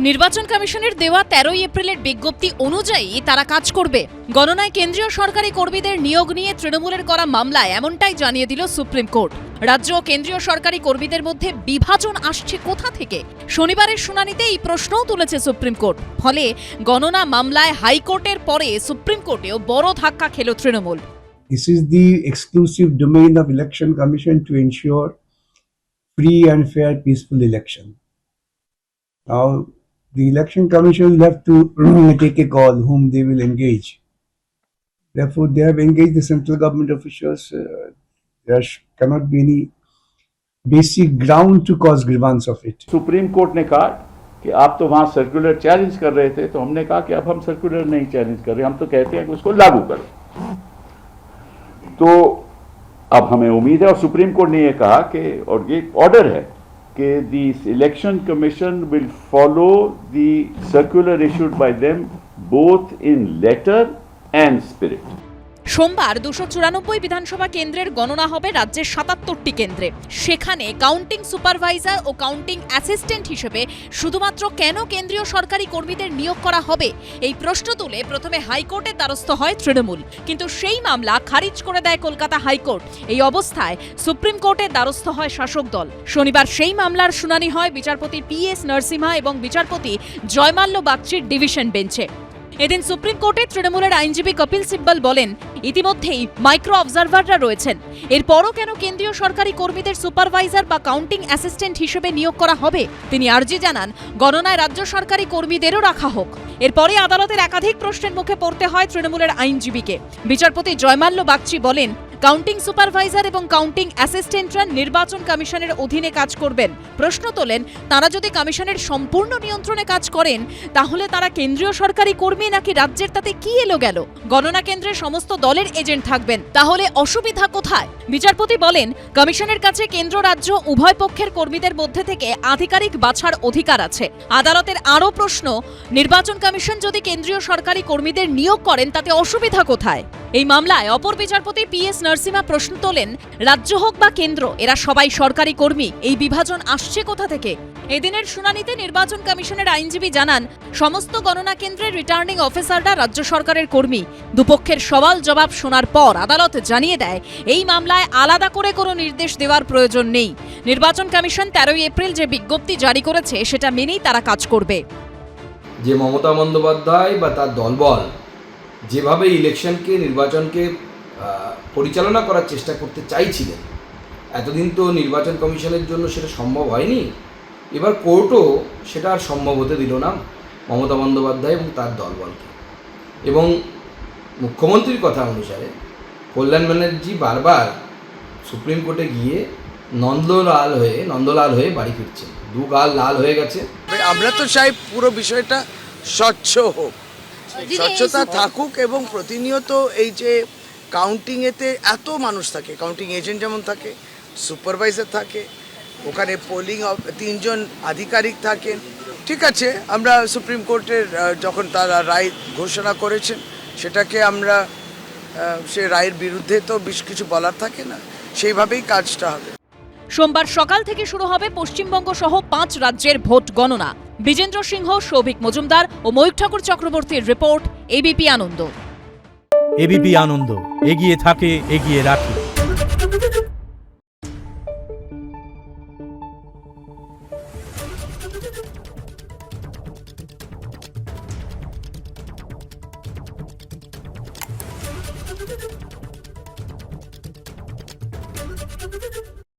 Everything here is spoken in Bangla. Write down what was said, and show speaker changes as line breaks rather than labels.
নির্বাচন কমিশনের দেওয়া 13 এপ্রিলের বিজ্ঞপ্তি অনুযায়ী তারা কাজ করবে। গণনায় কেন্দ্রীয় সরকারি কর্মীদের নিয়োগ নিয়ে তৃণমূলের করা মামলায় এমনটাই জানিয়ে দিল সুপ্রিম কোর্ট। রাজ্য ও কেন্দ্রীয় সরকারি কর্মীদের মধ্যে বিভাজন আসছে কোথা থেকে? শনিবারের শুনানিতে এই প্রশ্নও তুলেছে সুপ্রিম কোর্ট। ফলে গণনা মামলায় হাইকোর্টের পরে সুপ্রিম কোর্টেও বড় ধাক্কা খেল Trinamool.
This is the exclusive domain of Election Commission to ensure free and fair, peaceful election. Now, the Election Commission will have to take a call whom they will engage. Therefore, they have engaged the central government officials. There cannot be any basic ground to cause grievance of it.
Supreme court ने कहा कि आप तो वहां सर्कुलर चैलेंज कर रहे थे, तो हमने कहा कि अब हम सर्कुलर नहीं चैलेंज कर रहे, हम तो कहते हैं कि उसको लागू करो। तो अब हमें उम्मीद है, और सुप्रीम कोर्ट ने यह कहा कि, और ये ऑर्डर है कि the election commission will follow the circular issued by them both in letter and spirit.
সোমবার 294 বিধানসভা কেন্দ্রের গণনা হবে রাজ্যের 77টি কেন্দ্রে। সেখানে কাউন্টিং সুপারভাইজার ও কাউন্টিং অ্যাসিস্ট্যান্ট হিসেবে শুধুমাত্র কেন কেন্দ্রীয় সরকারি কর্মীদের নিয়োগ করা হবে, এই প্রশ্ন তুলে প্রথমে হাইকোর্টের দ্বারস্থ হয় তৃণমূল, কিন্তু সেই মামলা খারিজ করে দেয় কলকাতা হাইকোর্ট। এই অবস্থায় সুপ্রিম কোর্টের দ্বারস্থ হয় শাসক দল। শনিবার সেই মামলার শুনানি হয় বিচারপতি PS নরসিমহা এবং বিচারপতি জয়মাল্য বাগচির ডিভিশন বেঞ্চে। এদিন সুপ্রিম কোর্টে তৃণমূলের আইনজীবী কপিল সিব্বল বলেন, ইতিমধ্যেই মাইক্রো অবজারভাররা রয়েছেন, এরপরও কেন কেন্দ্রীয় সরকারি কর্মীদের সুপারভাইজার বা কাউন্টিং অ্যাসিস্ট্যান্ট হিসেবে নিয়োগ করা হবে? তিনি আর্জি জানান গণনায় রাজ্য সরকারি কর্মীদেরও রাখা হোক। এরপরে আদালতের একাধিক প্রশ্নের মুখে পড়তে হয় তৃণমূলের আইনজীবীকে। বিচারপতি জয়মাল্য বাগচি বলেন, কাউন্টিং সুপারভাইজার এবং কাউন্টিং অ্যাসিস্ট্যান্টরা নির্বাচন কমিশনের অধীনে কাজ করবেন। প্রশ্ন তোলেন, তারা যদি কমিশনের সম্পূর্ণ নিয়ন্ত্রণে কাজ করেন, তাহলে তারা কেন্দ্রীয় সরকারি কর্মী নাকি রাজ্যের, তাতে কি এলো গেল? গণনা কেন্দ্রে সমস্ত দলের এজেন্ট থাকবেন, তাহলে অসুবিধা কোথায়? বিচারপতি বলেন, কমিশনের কাছে কেন্দ্র রাজ্য উভয় পক্ষের কর্মীদের মধ্যে থেকে আধিকারিক বাছার অধিকার আছে। আদালতের আরও প্রশ্ন, নির্বাচন কমিশন যদি কেন্দ্রীয় সরকারি কর্মীদের নিয়োগ করেন, তাতে অসুবিধা কোথায়? এই মামলায় অপর বিচারপতি PS নরসিমহা প্রশ্ন তোলেন, রাজ্য হোক বা কেন্দ্র, এরা সবাই সরকারি কর্মী, এই বিভাজন আসছে কোথা থেকে? এদিনের শুনানিতে নির্বাচন কমিশনের আইনজীবী জানান, সমস্ত গণনা কেন্দ্রের রিটার্নিং অফিসাররা রাজ্য সরকারের কর্মী। দুপক্ষের সওয়াল জবাব শোনার পর আদালত জানিয়ে দেয়, এই মামলায় আলাদা করে কোনো নির্দেশ দেওয়ার প্রয়োজন নেই। নির্বাচন কমিশন 13 এপ্রিল যে বিজ্ঞপ্তি জারি করেছে, সেটা মেনেই তারা কাজ করবে।
যে মমতা বন্দ্যোপাধ্যায় বা তার দলবল যেভাবে ইলেকশনকে, নির্বাচনকে পরিচালনা করার চেষ্টা করতে চাইছিলেন, এতদিন তো নির্বাচন কমিশনের জন্য সেটা সম্ভব হয়নি। এবার কোর্টও সেটা আর সম্ভব হতে দিল না মমতা বন্দ্যোপাধ্যায় এবং তার দলবলকে। এবং মুখ্যমন্ত্রীর কথা অনুসারে কল্যাণ ব্যানার্জি বারবার সুপ্রিম কোর্টে গিয়ে নন্দলাল হয়ে বাড়ি ফিরছেন, দু গাল লাল হয়ে গেছে।
আমরা তো চাই পুরো বিষয়টা স্বচ্ছ হোক, স্বচ্ছতা থাকুক, এবং প্রতিনিয়ত এই যে কাউন্টিংয়েতে এত মানুষ থাকে, কাউন্টিং এজেন্ট যেমন থাকে, সুপারভাইজার থাকে, ওখানে পোলিং 3 জন আধিকারিক থাকেন। ঠিক আছে, আমরা সুপ্রিম কোর্টের যখন তারা রায় ঘোষণা করেছেন, সেটাকে আমরা সে রায়ের বিরুদ্ধে তো বেশ কিছু বলার থাকে না, সেইভাবেই কাজটা হবে।
সোমবার সকাল থেকে শুরু হবে পশ্চিমবঙ্গ সহ 5 রাজ্যের ভোট গণনা। বিজেন্দ্র সিংহ, সৌভিক মজুমদার ও ময়ূখ ঠাকুর চক্রবর্তীর রিপোর্ট, ABP আনন্দ।
ABP আনন্দ, এগিয়ে থাকে, এগিয়ে রাখে।